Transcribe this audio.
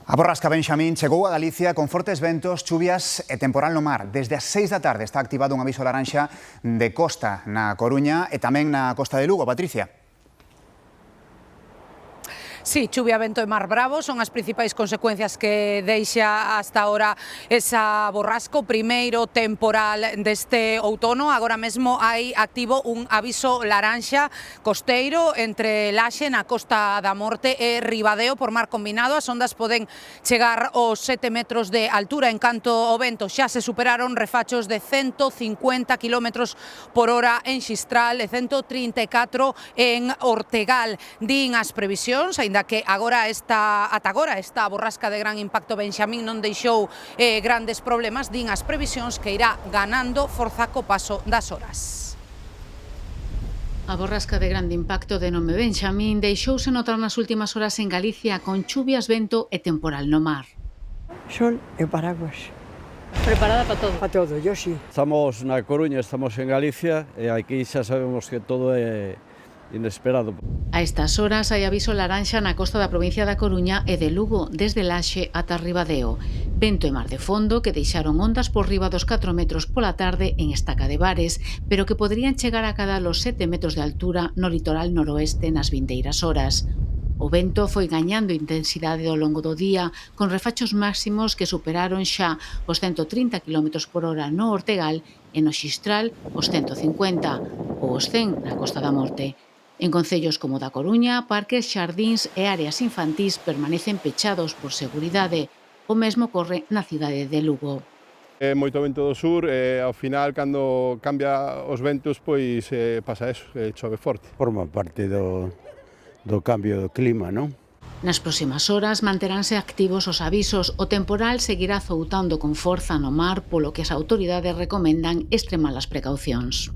A borrasca Benxamín chegou a Galicia con fortes ventos, chuvias e temporal no mar. Desde as 6 da tarde está activado un aviso laranxa de costa na Coruña e tamén na costa de Lugo. Patricia. Sí, chuvia, vento e mar bravo son as principais consecuencias que deixa hasta ahora esa borrasca, primeiro temporal deste outono. Agora mesmo hai activo un aviso laranxa costeiro entre Laxe na Costa da Morte e Ribadeo por mar combinado. As ondas poden chegar aos 7 metros de altura, en canto ao vento xa se superaron refachos de 150 km por hora en Xistral e 134 en Ortegal. Din as previsións, aínda que ata agora esta borrasca de gran impacto Benxamín non deixou grandes problemas, din as previsións que irá ganando forza co paso das horas. A borrasca de grande impacto de nome Benxamín deixouse notar nas últimas horas en Galicia con chuvias, vento e temporal no mar. Sol e paraguas. Preparada para todo? Para todo, yo sí. Estamos na Coruña, estamos en Galicia e aquí xa sabemos que todo é inesperado. A estas horas hai aviso laranxa na costa da provincia da Coruña e de Lugo, desde Laxe ata Ribadeo. Vento e mar de fondo que deixaron ondas por riba dos 4 metros pola tarde en Estaca de Bares, pero que poderían chegar a cadar os 7 metros de altura no litoral noroeste nas vindeiras horas. O vento foi gañando intensidade ao longo do día, con refachos máximos que superaron xa os 130 km por hora no Ortegal e no Xistral os 150, ou os 100 na Costa da Morte. En concellos como da Coruña, parques, xardíns e áreas infantís permanecen pechados por seguridade. O mesmo ocorre na cidade de Lugo. É moito vento do sur e ao final, cando cambia os ventos, pois pasa eso, chove forte. Forma parte do cambio do clima, non? Nas próximas horas manteránse activos os avisos. O temporal seguirá zoutando con forza no mar, polo que as autoridades recomendan extremar as precaucións.